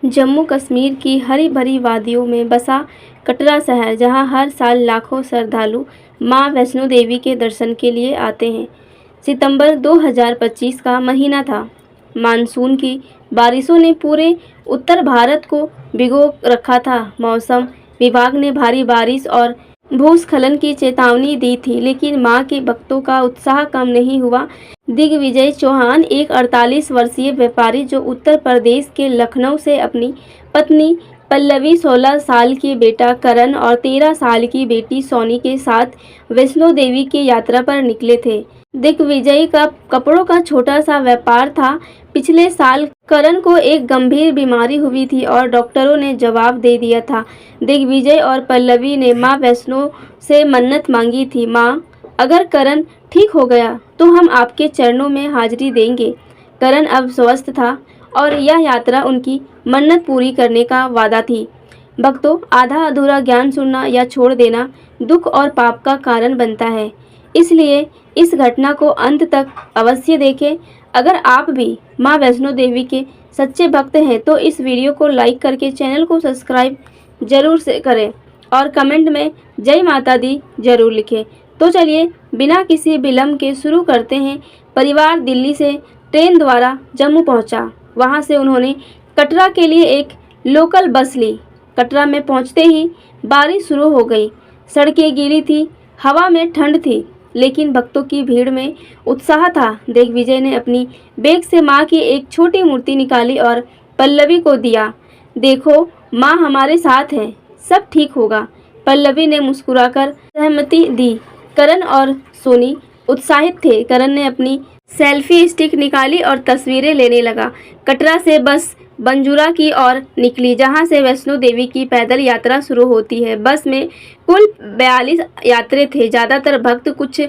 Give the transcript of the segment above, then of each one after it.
जम्मू कश्मीर की हरी भरी वादियों में बसा कटरा शहर, जहां हर साल लाखों श्रद्धालु मां वैष्णो देवी के दर्शन के लिए आते हैं। सितंबर 2025 का महीना था। मानसून की बारिशों ने पूरे उत्तर भारत को भिगो रखा था। मौसम विभाग ने भारी बारिश और भूस्खलन की चेतावनी दी थी, लेकिन मां के भक्तों का उत्साह कम नहीं हुआ। दिग्विजय चौहान, एक 48 वर्षीय व्यापारी जो उत्तर प्रदेश के लखनऊ से अपनी पत्नी पल्लवी, 16 साल के बेटा करण और 13 साल की बेटी सोनी के साथ वैष्णो देवी की यात्रा पर निकले थे। दिग्विजय का कपड़ों का छोटा सा व्यापार था। पिछले साल करण को एक गंभीर बीमारी हुई थी और डॉक्टरों ने जवाब दे दिया था। दिग्विजय और पल्लवी ने मां वैष्णो से मन्नत मांगी थी, मां, अगर करण ठीक हो गया तो हम आपके चरणों में हाजिरी देंगे। करण अब स्वस्थ था और यह यात्रा उनकी मन्नत पूरी करने का वादा थी। भक्तों, आधा अधूरा ज्ञान सुनना या छोड़ देना दुख और पाप का कारण बनता है, इसलिए इस घटना को अंत तक अवश्य देखें। अगर आप भी मां वैष्णो देवी के सच्चे भक्त हैं तो इस वीडियो को लाइक करके चैनल को सब्सक्राइब जरूर से करें और कमेंट में जय माता दी जरूर लिखें। तो चलिए बिना किसी विलंब के शुरू करते हैं। परिवार दिल्ली से ट्रेन द्वारा जम्मू पहुंचा। वहां से उन्होंने कटरा के लिए एक लोकल बस ली। कटरा में पहुंचते ही बारिश शुरू हो गई। सड़कें गीली थी, हवा में ठंड थी, लेकिन भक्तों की भीड़ में उत्साह था। दिग्विजय ने अपनी बैग से मां की एक छोटी मूर्ति निकाली और पल्लवी को दिया। देखो, मां हमारे साथ है, सब ठीक होगा। पल्लवी ने मुस्कुराकर सहमति दी। करण और सोनी उत्साहित थे। करण ने अपनी सेल्फी स्टिक निकाली और तस्वीरें लेने लगा। कटरा से बस बंजुरा की ओर निकली, जहां से वैष्णो देवी की पैदल यात्रा शुरू होती है। बस में कुल 42 यात्री थे, ज़्यादातर भक्त, कुछ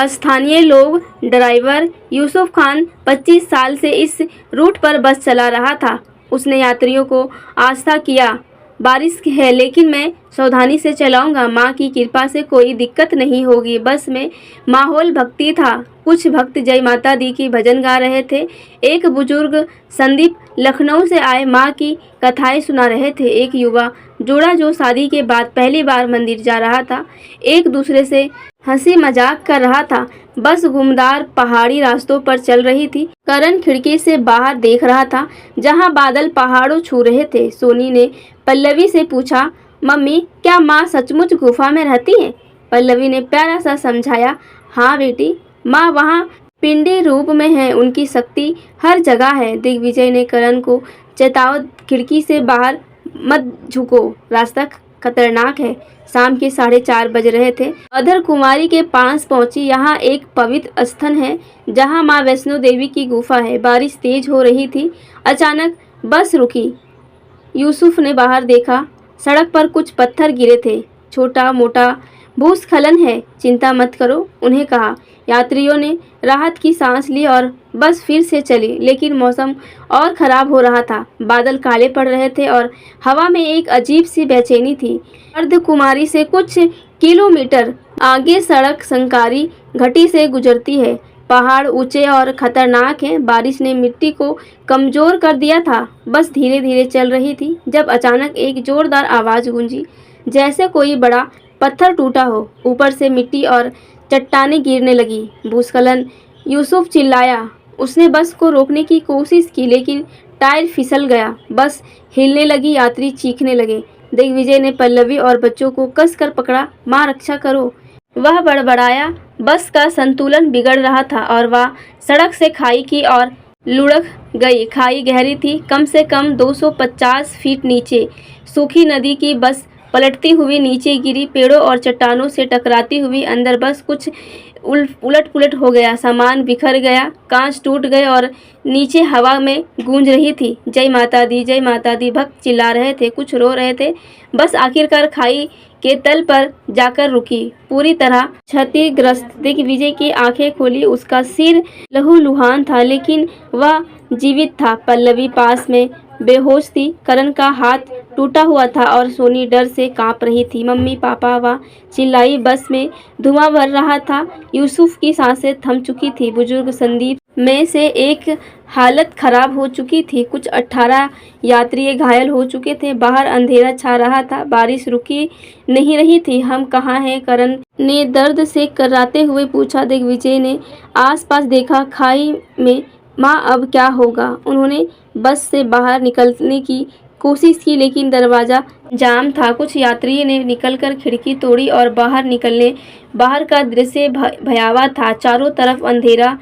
स्थानीय लोग। ड्राइवर यूसुफ खान 25 साल से इस रूट पर बस चला रहा था। उसने यात्रियों को आश्वासन किया, बारिश है लेकिन मैं सावधानी से चलाऊंगा, मां की कृपा से कोई दिक्कत नहीं होगी। बस में माहौल भक्ति था। कुछ भक्त जय माता दी की भजन गा रहे थे। एक बुजुर्ग संदीप लखनऊ से आए मां की कथाएं सुना रहे थे। एक युवा जोड़ा जो शादी के बाद पहली बार मंदिर जा रहा था, एक दूसरे से हंसी मजाक कर रहा था। बस घुमदार पहाड़ी रास्तों पर चल रही थी। करण खिड़की से बाहर देख रहा था, जहां बादल पहाड़ों छू रहे थे। सोनी ने पल्लवी से पूछा, मम्मी, क्या माँ सचमुच गुफा में रहती हैं? पल्लवी ने प्यारा सा समझाया, हाँ बेटी, माँ वहाँ पिंडी रूप में है, उनकी शक्ति हर जगह है। दिग्विजय ने करण को चेतावनी, खिड़की से बाहर मत झुको, रास्ता खतरनाक है। शाम के 4:30 बज रहे थे। अधर कुमारी के पास पहुंची। यहाँ एक पवित्र स्थल है जहाँ माँ वैष्णो देवी की गुफा है। बारिश तेज हो रही थी। अचानक बस रुकी। यूसुफ ने बाहर देखा। सड़क पर कुछ पत्थर गिरे थे। छोटा मोटा भूस्खलन है, चिंता मत करो, उन्हें कहा। यात्रियों ने राहत की सांस ली और बस फिर से चली, लेकिन मौसम और खराब हो रहा था। बादल काले पड़ रहे थे और हवा में एक अजीब सी बेचैनी थी। अर्धकुमारी से कुछ किलोमीटर आगे सड़क संकारी घाटी से गुजरती है। पहाड़ ऊंचे और खतरनाक हैं। बारिश ने मिट्टी को कमजोर कर दिया था। बस धीरे धीरे चल रही थी जब अचानक एक जोरदार आवाज़ गूंजी, जैसे कोई बड़ा पत्थर टूटा हो। ऊपर से मिट्टी और चट्टानें गिरने लगी। भूस्खलन, यूसुफ चिल्लाया। उसने बस को रोकने की कोशिश की, लेकिन टायर फिसल गया। बस हिलने लगी। यात्री चीखने लगे। दिग्विजय ने पल्लवी और बच्चों को कसकर पकड़ा। माँ, रक्षा करो, वह बड़बड़ाया। बस का संतुलन बिगड़ रहा था और वह सड़क से खाई की ओर लुढ़क गई। खाई गहरी थी, कम से कम 250 फीट नीचे। सूखी नदी की बस पलटती हुई नीचे गिरी, पेड़ों और चट्टानों से टकराती हुई अंदर। बस कुछ उलट पुलट हो गया, सामान बिखर गया, कांच टूट गए और नीचे हवा में गूंज रही थी, जय माता दी, जय माता दी। भक्त चिल्ला रहे थे, कुछ रो रहे थे। बस आखिरकार खाई के तल पर जाकर रुकी, पूरी तरह क्षतिग्रस्त। दिग्विजय की आंखें खुली। उसका सिर लहूलुहान था, लेकिन वह जीवित था। पल्लवी पास में बेहोश थी। करण का हाथ टूटा हुआ था और सोनी डर से कांप रही थी। मम्मी, पापा, वह चिल्लाई। बस में धुआं भर रहा था। यूसुफ की सांसें थम चुकी थी। बुजुर्ग संदीप में से एक हालत खराब हो चुकी थी। कुछ 18 यात्री घायल हो चुके थे। बाहर अंधेरा छा रहा था, बारिश रुकी नहीं रही थी। हम कहाँ हैं? करण ने दर्द से कराते हुए पूछा। दिग्विजय ने आसपास देखा, खाई में। माँ, अब क्या होगा? उन्होंने बस से बाहर निकलने की कोशिश की, लेकिन दरवाज़ा जाम था। कुछ यात्रियों ने निकलकर खिड़की तोड़ी और बाहर का दृश्य भयावह था। चारों तरफ अंधेरा,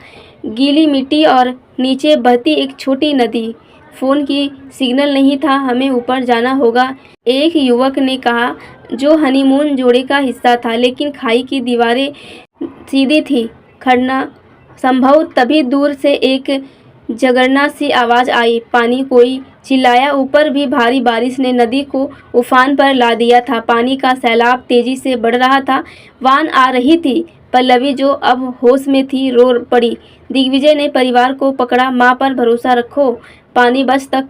गीली मिट्टी और नीचे बहती एक छोटी नदी। फ़ोन की सिग्नल नहीं था। हमें ऊपर जाना होगा, एक युवक ने कहा, जो हनीमून जोड़े का हिस्सा था। लेकिन खाई की दीवारें सीधी थी, खड़ना संभव। तभी दूर से एक जगरना सी आवाज़ आई। पानी! कोई चिल्लाया। ऊपर भी भारी बारिश ने नदी को उफान पर ला दिया था। पानी का सैलाब तेजी से बढ़ रहा था। वान आ रही थी। पल्लवी, जो अब होश में थी, रो पड़ी। दिग्विजय ने परिवार को पकड़ा। माँ पर भरोसा रखो। पानी बस तक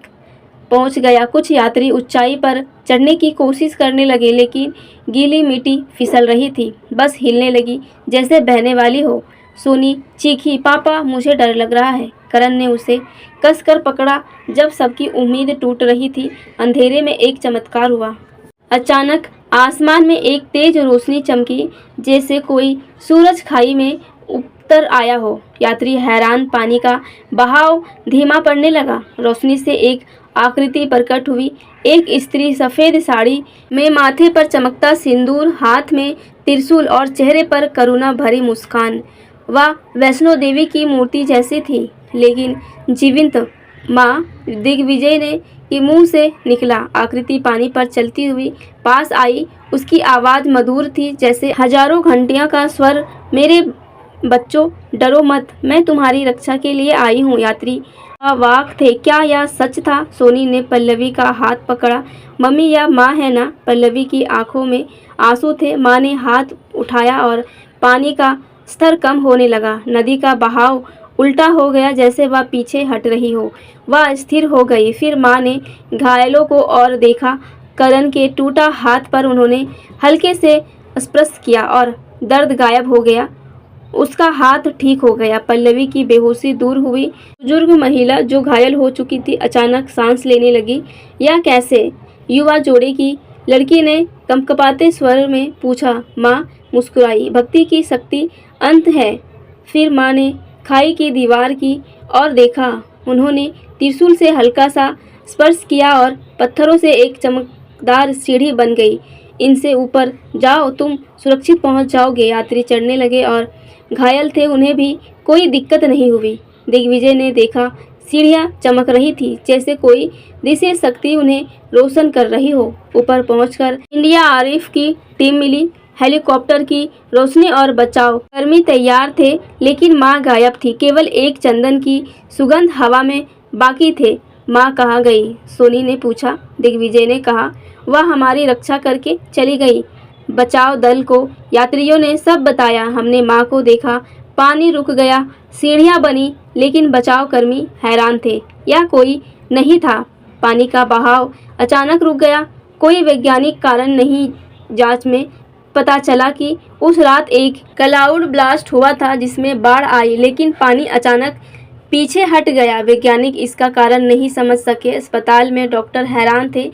पहुँच गया। कुछ यात्री ऊंचाई पर चढ़ने की कोशिश करने लगे, लेकिन गीली मिट्टी फिसल रही थी। बस हिलने लगी, जैसे बहने वाली हो। सोनी चीखी, पापा, मुझे डर लग रहा है। करण ने उसे कसकर पकड़ा। जब सबकी उम्मीद टूट रही थी, अंधेरे में एक चमत्कार हुआ। अचानक आसमान में एक तेज रोशनी चमकी, जैसे कोई सूरज खाई में उतर आया हो। यात्री हैरान। पानी का बहाव धीमा पड़ने लगा। रोशनी से एक आकृति प्रकट हुई। एक स्त्री, सफ़ेद साड़ी में, माथे पर चमकता सिंदूर, हाथ में त्रिशूल और चेहरे पर करुणा भरी मुस्कान। वह वैष्णो देवी की मूर्ति जैसी थी, लेकिन जीवंत। माँ! दिग्विजय ने के मुंह से निकला। आकृति पानी पर चलती हुई पास आई। उसकी आवाज़ मधुर थी, जैसे हजारों घंटियों का स्वर। मेरे बच्चों, डरो मत, मैं तुम्हारी रक्षा के लिए आई हूँ। यात्री अवाक थे। क्या यह सच था? सोनी ने पल्लवी का हाथ पकड़ा। मम्मी, यह माँ है ना? पल्लवी की आंखों में आंसू थे। माँ ने हाथ उठाया और पानी का स्तर कम होने लगा। नदी का बहाव उल्टा हो गया, जैसे वह पीछे हट रही हो। वह स्थिर हो गई। फिर माँ ने घायलों को और देखा। करण के टूटा हाथ पर उन्होंने हल्के से स्पर्श किया और दर्द गायब हो गया। उसका हाथ ठीक हो गया। पल्लवी की बेहोशी दूर हुई। बुजुर्ग महिला, जो घायल हो चुकी थी, अचानक सांस लेने लगी। यह कैसे? युवा जोड़े की लड़की ने कंपकपाते स्वर में पूछा। माँ मुस्कुराई। भक्ति की शक्ति अंत है। फिर माँ ने खाई की दीवार की और देखा। उन्होंने त्रिशूल से हल्का सा स्पर्श किया और पत्थरों से एक चमकदार सीढ़ी बन गई। इनसे ऊपर जाओ, तुम सुरक्षित पहुंच जाओगे। यात्री चढ़ने लगे और घायल थे, उन्हें भी कोई दिक्कत नहीं हुई। दिग्विजय ने देखा, सीढ़ियाँ चमक रही थी, जैसे कोई विशेष शक्ति उन्हें रोशन कर रही हो। ऊपर पहुंचकर एनडीआरएफ की टीम मिली। हेलीकॉप्टर की रोशनी और बचाव कर्मी तैयार थे, लेकिन माँ गायब थी। केवल एक चंदन की सुगंध हवा में बाकी थे। माँ कहाँ गई? सोनी ने पूछा। दिग्विजय ने कहा, वह हमारी रक्षा करके चली गई। बचाव दल को यात्रियों ने सब बताया। हमने माँ को देखा। पानी रुक गया, सीढ़ियाँ बनी, लेकिन बचाव कर्मी हैरान थे। यह कोई नहीं था। पानी का बहाव अचानक रुक गया। कोई वैज्ञानिक कारण नहीं। जांच में पता चला कि उस रात एक क्लाउड ब्लास्ट हुआ था, जिसमें बाढ़ आई, लेकिन पानी अचानक पीछे हट गया। वैज्ञानिक इसका कारण नहीं समझ सके। अस्पताल में डॉक्टर हैरान थे।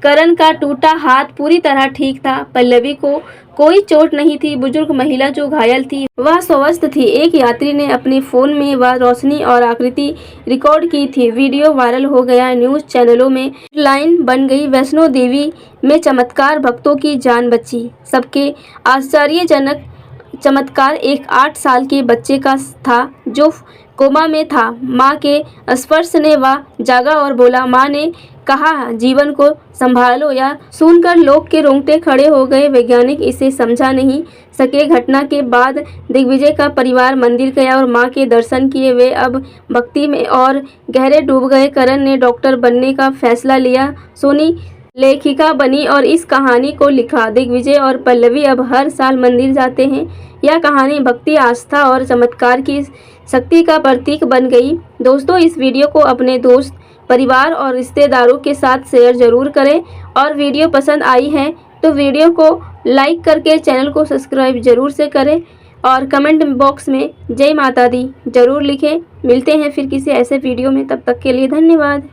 करण का टूटा हाथ पूरी तरह ठीक था। पल्लवी को कोई चोट नहीं थी। बुजुर्ग महिला जो घायल थी, वह स्वस्थ थी। एक यात्री ने अपने फोन में वह रोशनी और आकृति रिकॉर्ड की थी। वीडियो वायरल हो गया। न्यूज चैनलों में हेडलाइन बन गई। वैष्णो देवी में चमत्कार, भक्तों की जान बची। सबके आश्चर्यजनक चमत्कार एक 8 साल के बच्चे का था, जो कोमा में था। माँ के स्पर्श ने वह जागा और बोला। माँ ने कहा, जीवन को संभालो। यह सुनकर लोग के रोंगटे खड़े हो गए। वैज्ञानिक इसे समझा नहीं सके। घटना के बाद दिग्विजय का परिवार मंदिर गया और माँ के दर्शन किए। वे अब भक्ति में और गहरे डूब गए। करण ने डॉक्टर बनने का फैसला लिया। सोनी लेखिका बनी और इस कहानी को लिखा। दिग्विजय और पल्लवी अब हर साल मंदिर जाते हैं। यह कहानी भक्ति, आस्था और चमत्कार की शक्ति का प्रतीक बन गई। दोस्तों, इस वीडियो को अपने दोस्त, परिवार और रिश्तेदारों के साथ शेयर जरूर करें और वीडियो पसंद आई है तो वीडियो को लाइक करके चैनल को सब्सक्राइब जरूर से करें। और कमेंट बॉक्स में जय माता दी ज़रूर लिखें। मिलते हैं फिर किसी ऐसे वीडियो में, तब तक के लिए धन्यवाद।